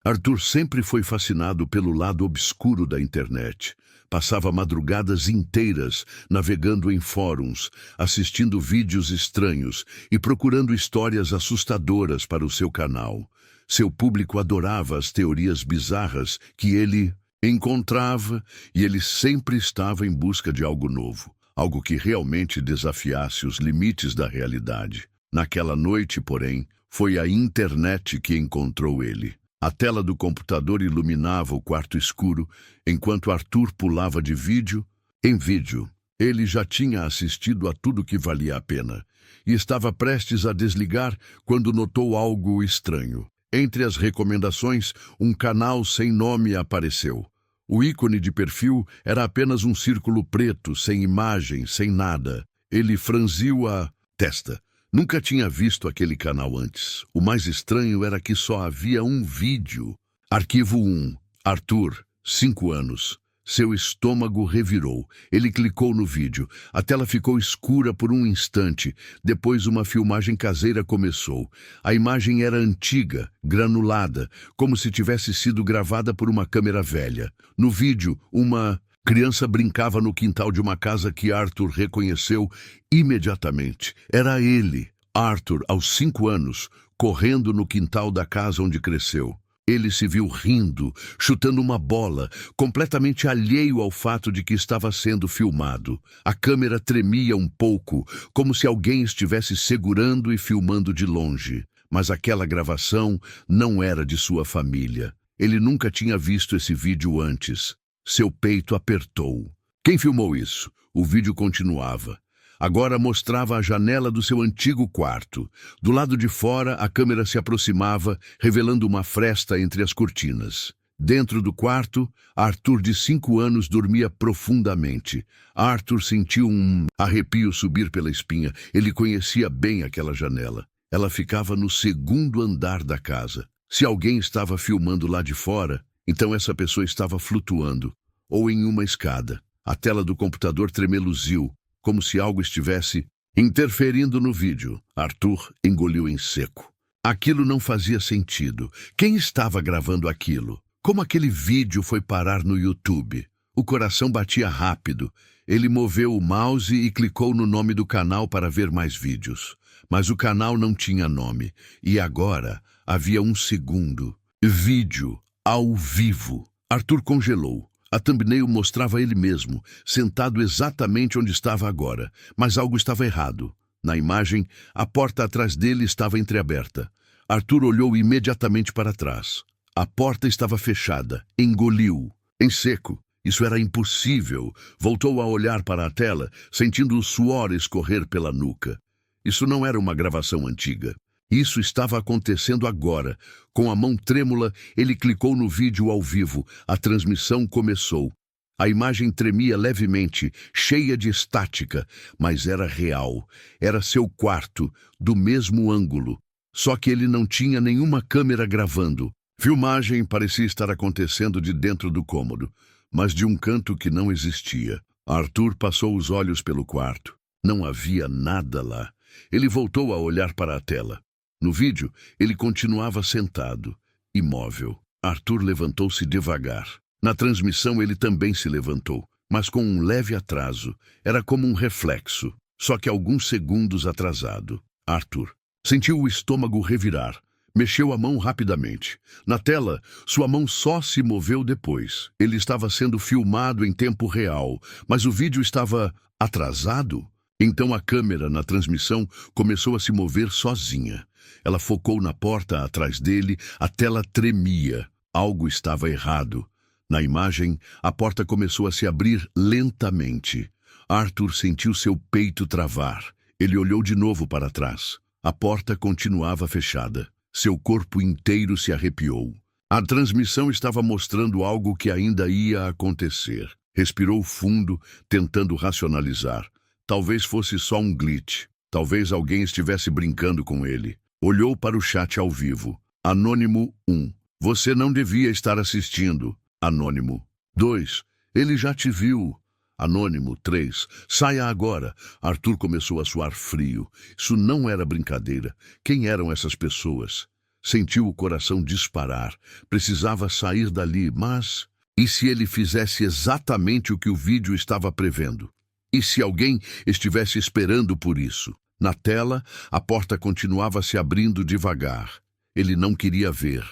Arthur sempre foi fascinado pelo lado obscuro da internet. Passava madrugadas inteiras navegando em fóruns, assistindo vídeos estranhos e procurando histórias assustadoras para o seu canal. Seu público adorava as teorias bizarras que ele encontrava e ele sempre estava em busca de algo novo, algo que realmente desafiasse os limites da realidade. Naquela noite, porém, foi a internet que encontrou ele. A tela do computador iluminava o quarto escuro, enquanto Arthur pulava de vídeo em vídeo. Ele já tinha assistido a tudo que valia a pena, e estava prestes a desligar quando notou algo estranho. Entre as recomendações, um canal sem nome apareceu. O ícone de perfil era apenas um círculo preto, sem imagem, sem nada. Ele franziu a testa. Nunca tinha visto aquele canal antes. O mais estranho era que só havia um vídeo. Arquivo 1. Arthur, 5 anos. Seu estômago revirou. Ele clicou no vídeo. A tela ficou escura por um instante. Depois uma filmagem caseira começou. A imagem era antiga, granulada, como se tivesse sido gravada por uma câmera velha. No vídeo, uma criança brincava no quintal de uma casa que Arthur reconheceu imediatamente. Era ele, Arthur, aos 5 anos, correndo no quintal da casa onde cresceu. Ele se viu rindo, chutando uma bola, completamente alheio ao fato de que estava sendo filmado. A câmera tremia um pouco, como se alguém estivesse segurando e filmando de longe. Mas aquela gravação não era de sua família. Ele nunca tinha visto esse vídeo antes. Seu peito apertou. Quem filmou isso? O vídeo continuava. Agora mostrava a janela do seu antigo quarto. Do lado de fora, a câmera se aproximava, revelando uma fresta entre as cortinas. Dentro do quarto, Arthur, de 5 anos, dormia profundamente. Arthur sentiu um arrepio subir pela espinha. Ele conhecia bem aquela janela. Ela ficava no 2º andar da casa. Se alguém estava filmando lá de fora, então essa pessoa estava flutuando, ou em uma escada. A tela do computador tremeluziu, como se algo estivesse interferindo no vídeo. Arthur engoliu em seco. Aquilo não fazia sentido. Quem estava gravando aquilo? Como aquele vídeo foi parar no YouTube? O coração batia rápido. Ele moveu o mouse e clicou no nome do canal para ver mais vídeos. Mas o canal não tinha nome. E agora havia um segundo. Vídeo ao vivo. Arthur congelou. A thumbnail mostrava ele mesmo, sentado exatamente onde estava agora, mas algo estava errado. Na imagem, a porta atrás dele estava entreaberta. Arthur olhou imediatamente para trás. A porta estava fechada. Engoliu. Em seco. Isso era impossível. Voltou a olhar para a tela, sentindo o suor escorrer pela nuca. Isso não era uma gravação antiga. Isso estava acontecendo agora. Com a mão trêmula, ele clicou no vídeo ao vivo. A transmissão começou. A imagem tremia levemente, cheia de estática, mas era real. Era seu quarto, do mesmo ângulo. Só que ele não tinha nenhuma câmera gravando. Filmagem parecia estar acontecendo de dentro do cômodo, mas de um canto que não existia. Arthur passou os olhos pelo quarto. Não havia nada lá. Ele voltou a olhar para a tela. No vídeo, ele continuava sentado, imóvel. Arthur levantou-se devagar. Na transmissão, ele também se levantou, mas com um leve atraso. Era como um reflexo, só que alguns segundos atrasado. Arthur sentiu o estômago revirar. Mexeu a mão rapidamente. Na tela, sua mão só se moveu depois. Ele estava sendo filmado em tempo real, mas o vídeo estava atrasado. Então a câmera na transmissão começou a se mover sozinha. Ela focou na porta atrás dele, a tela tremia. Algo estava errado. Na imagem, a porta começou a se abrir lentamente. Arthur sentiu seu peito travar. Ele olhou de novo para trás. A porta continuava fechada. Seu corpo inteiro se arrepiou. A transmissão estava mostrando algo que ainda ia acontecer. Respirou fundo, tentando racionalizar. Talvez fosse só um glitch. Talvez alguém estivesse brincando com ele. Olhou para o chat ao vivo. Anônimo 1. Você não devia estar assistindo. Anônimo 2. Ele já te viu. Anônimo 3. Saia agora. Arthur começou a suar frio. Isso não era brincadeira. Quem eram essas pessoas? Sentiu o coração disparar. Precisava sair dali, mas... E se ele fizesse exatamente o que o vídeo estava prevendo? E se alguém estivesse esperando por isso? Na tela, a porta continuava se abrindo devagar. Ele não queria ver.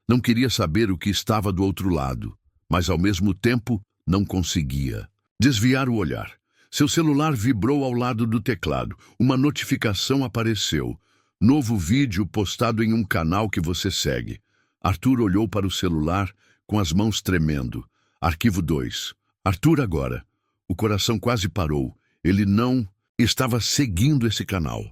Não queria saber o que estava do outro lado. Mas, ao mesmo tempo, não conseguia desviar o olhar. Seu celular vibrou ao lado do teclado. Uma notificação apareceu. Novo vídeo postado em um canal que você segue. Arthur olhou para o celular com as mãos tremendo. Arquivo 2. Arthur agora. O coração quase parou. Ele não estava seguindo esse canal.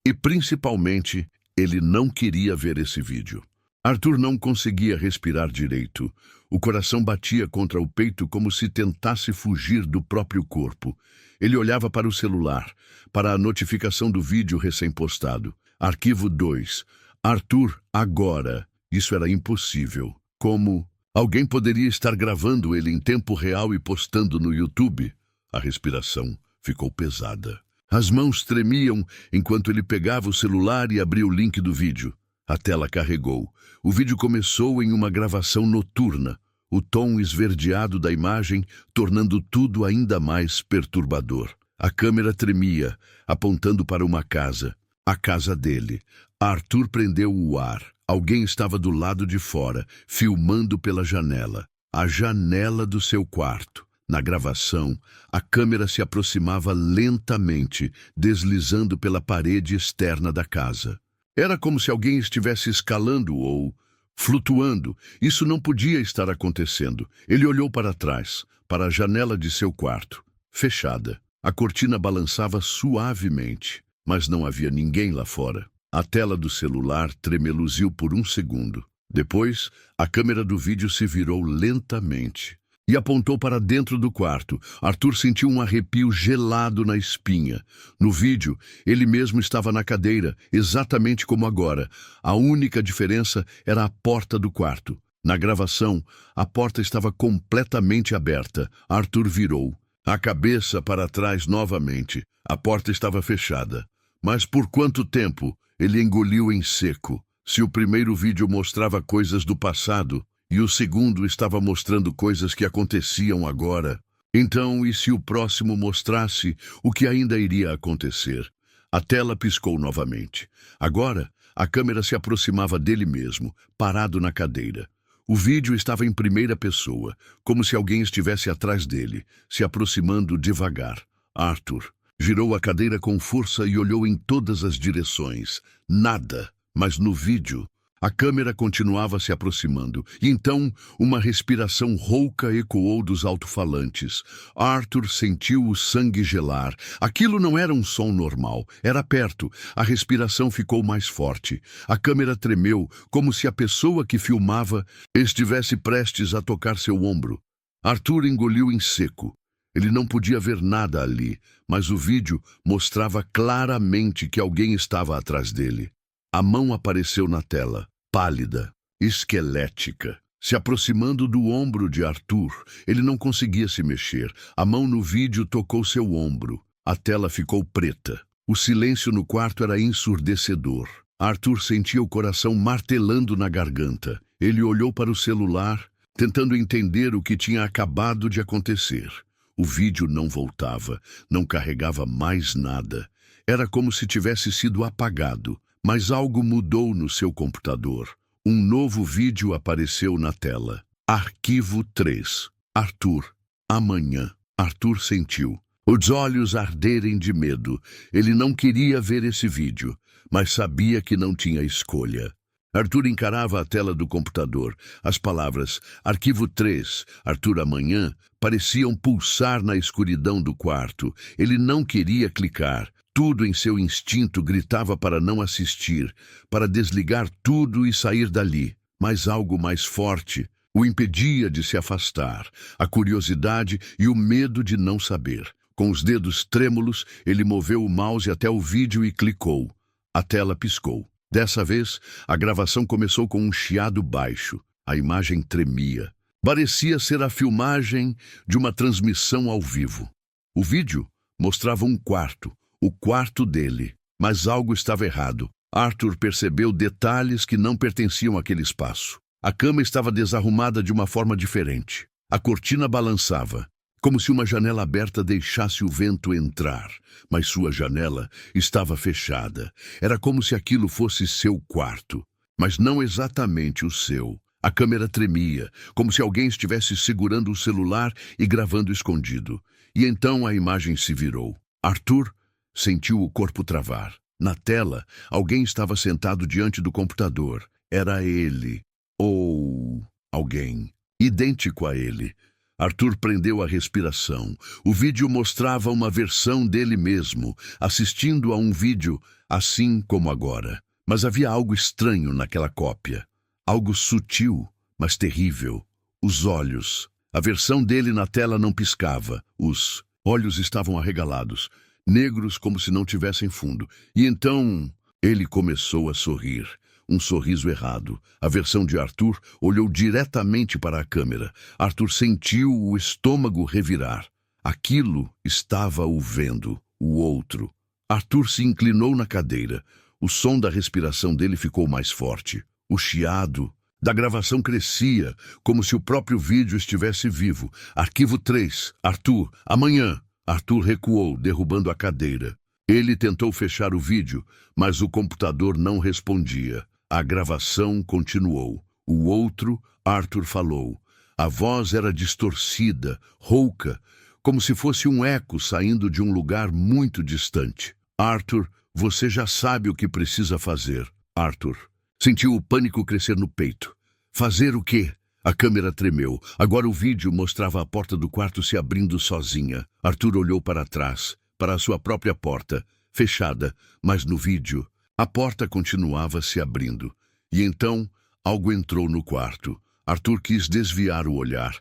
E, principalmente, ele não queria ver esse vídeo. Arthur não conseguia respirar direito. O coração batia contra o peito como se tentasse fugir do próprio corpo. Ele olhava para o celular, para a notificação do vídeo recém-postado. Arquivo 2. Arthur, agora. Isso era impossível. Como alguém poderia estar gravando ele em tempo real e postando no YouTube? A respiração ficou pesada. As mãos tremiam enquanto ele pegava o celular e abria o link do vídeo. A tela carregou. O vídeo começou em uma gravação noturna, o tom esverdeado da imagem tornando tudo ainda mais perturbador. A câmera tremia, apontando para uma casa. A casa dele. Arthur prendeu o ar. Alguém estava do lado de fora, filmando pela janela. A janela do seu quarto. Na gravação, a câmera se aproximava lentamente, deslizando pela parede externa da casa. Era como se alguém estivesse escalando ou flutuando. Isso não podia estar acontecendo. Ele olhou para trás, para a janela de seu quarto, fechada. A cortina balançava suavemente, mas não havia ninguém lá fora. A tela do celular tremeluziu por um segundo. Depois, a câmera do vídeo se virou lentamente e apontou para dentro do quarto. Arthur sentiu um arrepio gelado na espinha. No vídeo, ele mesmo estava na cadeira, exatamente como agora. A única diferença era a porta do quarto. Na gravação, a porta estava completamente aberta. Arthur virou a cabeça para trás novamente. A porta estava fechada. Mas por quanto tempo? Ele engoliu em seco. Se o primeiro vídeo mostrava coisas do passado, e o segundo estava mostrando coisas que aconteciam agora. Então, e se o próximo mostrasse o que ainda iria acontecer? A tela piscou novamente. Agora, a câmera se aproximava dele mesmo, parado na cadeira. O vídeo estava em primeira pessoa, como se alguém estivesse atrás dele, se aproximando devagar. Arthur girou a cadeira com força e olhou em todas as direções. Nada, mas no vídeo... A câmera continuava se aproximando, e então uma respiração rouca ecoou dos alto-falantes. Arthur sentiu o sangue gelar. Aquilo não era um som normal, era perto. A respiração ficou mais forte. A câmera tremeu, como se a pessoa que filmava estivesse prestes a tocar seu ombro. Arthur engoliu em seco. Ele não podia ver nada ali, mas o vídeo mostrava claramente que alguém estava atrás dele. A mão apareceu na tela. Pálida, esquelética, se aproximando do ombro de Arthur. Ele não conseguia se mexer. A mão no vídeo tocou seu ombro. A tela ficou preta. O silêncio no quarto era ensurdecedor. Arthur sentia o coração martelando na garganta. Ele olhou para o celular, tentando entender o que tinha acabado de acontecer. O vídeo não voltava, não carregava mais nada. Era como se tivesse sido apagado. Mas algo mudou no seu computador. Um novo vídeo apareceu na tela. Arquivo 3. Arthur. Amanhã. Arthur sentiu os olhos arderem de medo. Ele não queria ver esse vídeo, mas sabia que não tinha escolha. Arthur encarava a tela do computador. As palavras Arquivo 3, Arthur amanhã, pareciam pulsar na escuridão do quarto. Ele não queria clicar. Tudo em seu instinto gritava para não assistir, para desligar tudo e sair dali. Mas algo mais forte o impedia de se afastar, a curiosidade e o medo de não saber. Com os dedos trêmulos, ele moveu o mouse até o vídeo e clicou. A tela piscou. Dessa vez, a gravação começou com um chiado baixo. A imagem tremia. Parecia ser a filmagem de uma transmissão ao vivo. O vídeo mostrava um quarto. O quarto dele, mas algo estava errado. Arthur percebeu detalhes que não pertenciam àquele espaço. A cama estava desarrumada de uma forma diferente. A cortina balançava, como se uma janela aberta deixasse o vento entrar, mas sua janela estava fechada. Era como se aquilo fosse seu quarto, mas não exatamente o seu. A câmera tremia, como se alguém estivesse segurando o celular e gravando escondido. E então a imagem se virou. Arthur sentiu o corpo travar. Na tela, alguém estava sentado diante do computador. Era ele, ou alguém, idêntico a ele. Arthur prendeu a respiração. O vídeo mostrava uma versão dele mesmo, assistindo a um vídeo assim como agora. Mas havia algo estranho naquela cópia. Algo sutil, mas terrível. Os olhos. A versão dele na tela não piscava. Os olhos estavam arregalados, negros como se não tivessem fundo. E então ele começou a sorrir. Um sorriso errado. A versão de Arthur olhou diretamente para a câmera. Arthur sentiu o estômago revirar. Aquilo estava o vendo, o outro. Arthur se inclinou na cadeira. O som da respiração dele ficou mais forte. O chiado da gravação crescia, como se o próprio vídeo estivesse vivo. Arquivo 3. Arthur, amanhã. Arthur recuou, derrubando a cadeira. Ele tentou fechar o vídeo, mas o computador não respondia. A gravação continuou. O outro, Arthur falou. A voz era distorcida, rouca, como se fosse um eco saindo de um lugar muito distante. Arthur, você já sabe o que precisa fazer. Arthur sentiu o pânico crescer no peito. Fazer o quê? A câmera tremeu. Agora o vídeo mostrava a porta do quarto se abrindo sozinha. Arthur olhou para trás, para a sua própria porta, fechada, mas no vídeo a porta continuava se abrindo. E então algo entrou no quarto. Arthur quis desviar o olhar,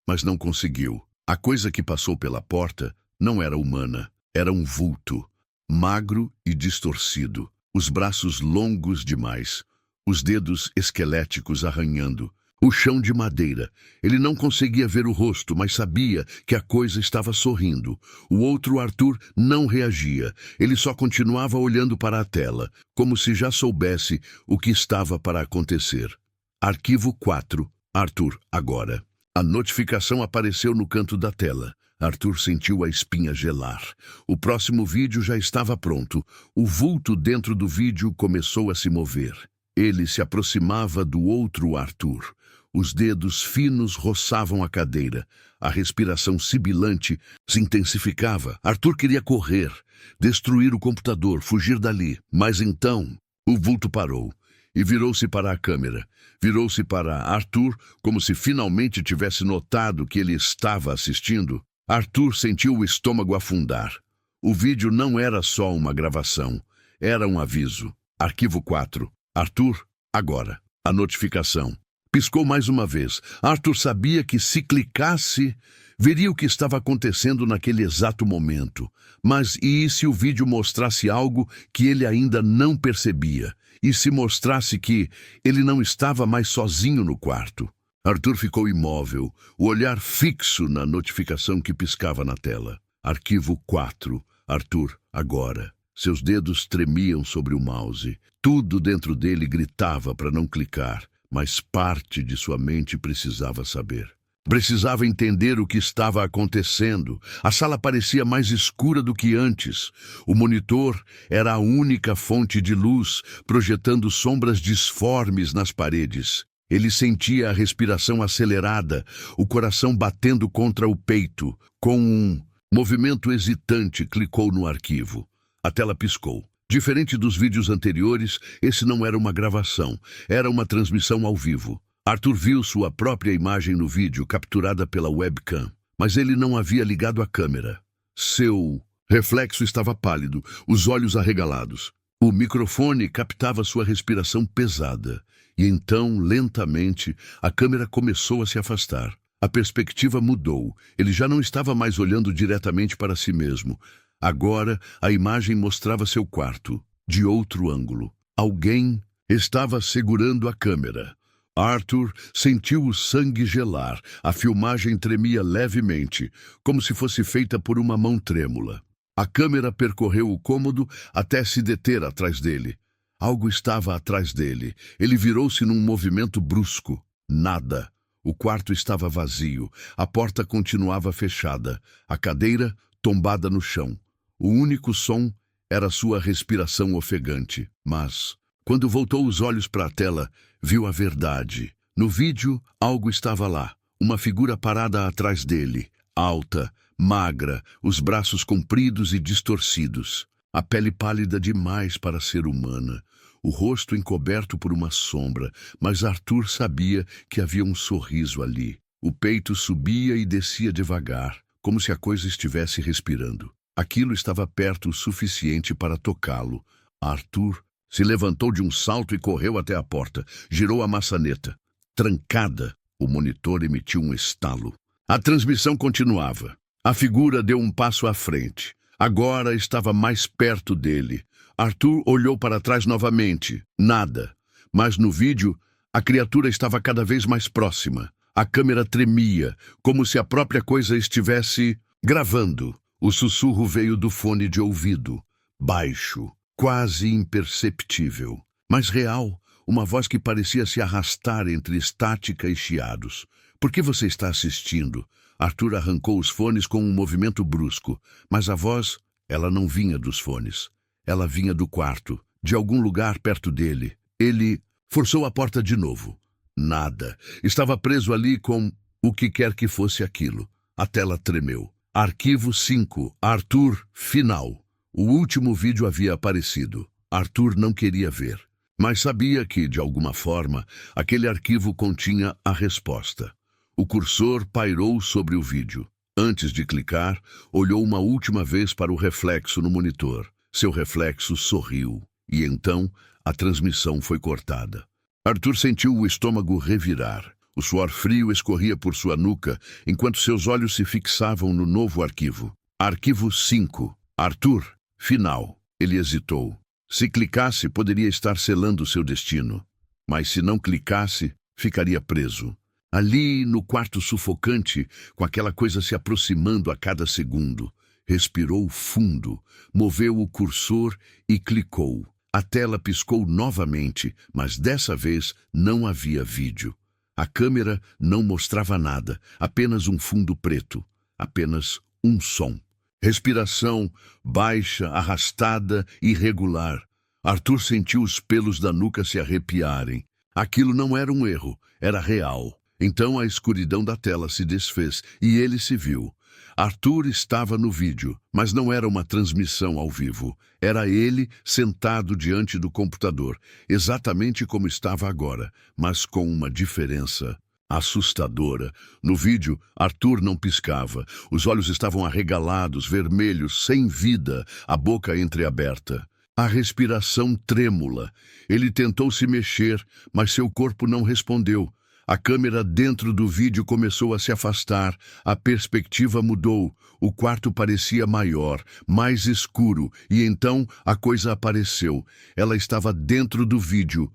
mas não conseguiu. A coisa que passou pela porta não era humana. Era um vulto, magro e distorcido. Os braços longos demais. Os dedos esqueléticos arranhando. O chão de madeira. Ele não conseguia ver o rosto, mas sabia que a coisa estava sorrindo. O outro Arthur não reagia. Ele só continuava olhando para a tela, como se já soubesse o que estava para acontecer. Arquivo 4. Arthur, agora. A notificação apareceu no canto da tela. Arthur sentiu a espinha gelar. O próximo vídeo já estava pronto. O vulto dentro do vídeo começou a se mover. Ele se aproximava do outro Arthur. Os dedos finos roçavam a cadeira. A respiração sibilante se intensificava. Arthur queria correr, destruir o computador, fugir dali. Mas então, o vulto parou e virou-se para a câmera. Virou-se para Arthur, como se finalmente tivesse notado que ele estava assistindo. Arthur sentiu o estômago afundar. O vídeo não era só uma gravação. Era um aviso. Arquivo 4. Arthur, agora. A notificação. Piscou mais uma vez. Arthur sabia que se clicasse, veria o que estava acontecendo naquele exato momento. Mas e se o vídeo mostrasse algo que ele ainda não percebia? E se mostrasse que ele não estava mais sozinho no quarto? Arthur ficou imóvel, o olhar fixo na notificação que piscava na tela. Arquivo 4. Arthur, agora. Seus dedos tremiam sobre o mouse. Tudo dentro dele gritava para não clicar, mas parte de sua mente precisava saber. Precisava entender o que estava acontecendo. A sala parecia mais escura do que antes. O monitor era a única fonte de luz, projetando sombras disformes nas paredes. Ele sentia a respiração acelerada, o coração batendo contra o peito. Com um movimento hesitante, clicou no arquivo. A tela piscou. Diferente dos vídeos anteriores, esse não era uma gravação, era uma transmissão ao vivo. Arthur viu sua própria imagem no vídeo, capturada pela webcam, mas ele não havia ligado a câmera. Seu reflexo estava pálido, os olhos arregalados. O microfone captava sua respiração pesada, e então, lentamente, a câmera começou a se afastar. A perspectiva mudou, ele já não estava mais olhando diretamente para si mesmo. Agora, a imagem mostrava seu quarto, de outro ângulo. Alguém estava segurando a câmera. Arthur sentiu o sangue gelar. A filmagem tremia levemente, como se fosse feita por uma mão trêmula. A câmera percorreu o cômodo até se deter atrás dele. Algo estava atrás dele. Ele virou-se num movimento brusco. Nada. O quarto estava vazio. A porta continuava fechada. A cadeira tombada no chão. O único som era sua respiração ofegante. Mas, quando voltou os olhos para a tela, viu a verdade. No vídeo, algo estava lá. Uma figura parada atrás dele. Alta, magra, os braços compridos e distorcidos. A pele pálida demais para ser humana. O rosto encoberto por uma sombra, mas Arthur sabia que havia um sorriso ali. O peito subia e descia devagar, como se a coisa estivesse respirando. Aquilo estava perto o suficiente para tocá-lo. Arthur se levantou de um salto e correu até a porta. Girou a maçaneta. Trancada, o monitor emitiu um estalo. A transmissão continuava. A figura deu um passo à frente. Agora estava mais perto dele. Arthur olhou para trás novamente. Nada. Mas no vídeo, a criatura estava cada vez mais próxima. A câmera tremia, como se a própria coisa estivesse gravando. O sussurro veio do fone de ouvido. Baixo, quase imperceptível. Mas real, uma voz que parecia se arrastar entre estática e chiados. Por que você está assistindo? Arthur arrancou os fones com um movimento brusco. Mas a voz, ela não vinha dos fones. Ela vinha do quarto, de algum lugar perto dele. Ele forçou a porta de novo. Nada. Estava preso ali com o que quer que fosse aquilo. A tela tremeu. Arquivo 5. Arthur, final. O último vídeo havia aparecido. Arthur não queria ver, mas sabia que, de alguma forma, aquele arquivo continha a resposta. O cursor pairou sobre o vídeo. Antes de clicar, olhou uma última vez para o reflexo no monitor. Seu reflexo sorriu, e então a transmissão foi cortada. Arthur sentiu o estômago revirar. O suor frio escorria por sua nuca, enquanto seus olhos se fixavam no novo arquivo. Arquivo 5. Arthur, final. Ele hesitou. Se clicasse, poderia estar selando seu destino. Mas se não clicasse, ficaria preso. Ali, no quarto sufocante, com aquela coisa se aproximando a cada segundo. Respirou fundo, moveu o cursor e clicou. A tela piscou novamente, mas dessa vez não havia vídeo. A câmera não mostrava nada, apenas um fundo preto, apenas um som. Respiração baixa, arrastada, irregular. Arthur sentiu os pelos da nuca se arrepiarem. Aquilo não era um erro, era real. Então a escuridão da tela se desfez e ele se viu. Arthur estava no vídeo, mas não era uma transmissão ao vivo. Era ele sentado diante do computador, exatamente como estava agora, mas com uma diferença assustadora. No vídeo, Arthur não piscava. Os olhos estavam arregalados, vermelhos, sem vida, a boca entreaberta. A respiração trêmula. Ele tentou se mexer, mas seu corpo não respondeu. A câmera dentro do vídeo começou a se afastar, a perspectiva mudou, o quarto parecia maior, mais escuro, e então a coisa apareceu. Ela estava dentro do vídeo.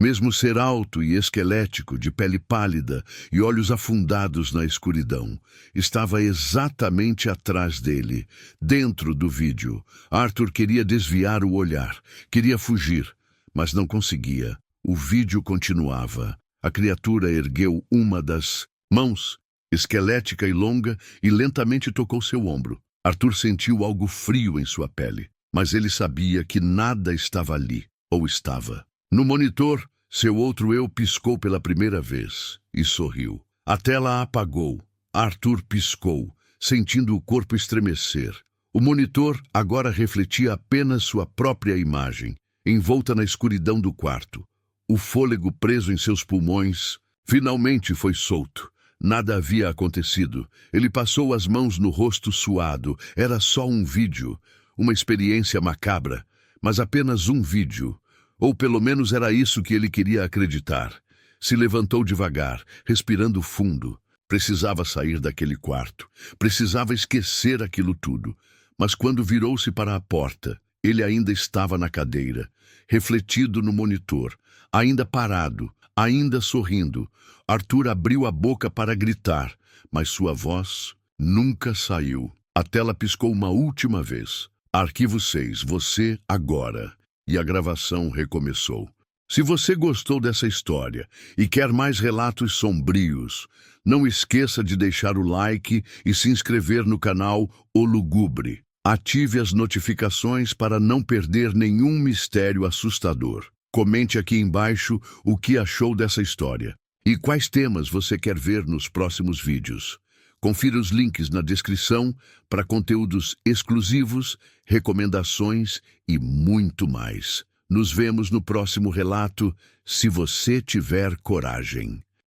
Mesmo ser alto e esquelético, de pele pálida e olhos afundados na escuridão, estava exatamente atrás dele, dentro do vídeo. Arthur queria desviar o olhar, queria fugir, mas não conseguia. O vídeo continuava. A criatura ergueu uma das mãos, esquelética e longa, e lentamente tocou seu ombro. Arthur sentiu algo frio em sua pele, mas ele sabia que nada estava ali, ou estava. No monitor, seu outro eu piscou pela primeira vez e sorriu. A tela apagou. Arthur piscou, sentindo o corpo estremecer. O monitor agora refletia apenas sua própria imagem, envolta na escuridão do quarto. O fôlego preso em seus pulmões finalmente foi solto. Nada havia acontecido. Ele passou as mãos no rosto suado. Era só um vídeo, uma experiência macabra, mas apenas um vídeo. Ou pelo menos era isso que ele queria acreditar. Se levantou devagar, respirando fundo. Precisava sair daquele quarto. Precisava esquecer aquilo tudo. Mas quando virou-se para a porta, ele ainda estava na cadeira, refletido no monitor, ainda parado, ainda sorrindo. Arthur abriu a boca para gritar, mas sua voz nunca saiu. A tela piscou uma última vez. Arquivo 6, você agora. e a gravação recomeçou. Se você gostou dessa história e quer mais relatos sombrios, não esqueça de deixar o like e se inscrever no canal O Lugubre. Ative as notificações para não perder nenhum mistério assustador. Comente aqui embaixo o que achou dessa história e quais temas você quer ver nos próximos vídeos. Confira os links na descrição para conteúdos exclusivos, recomendações e muito mais. Nos vemos no próximo relato, se você tiver coragem.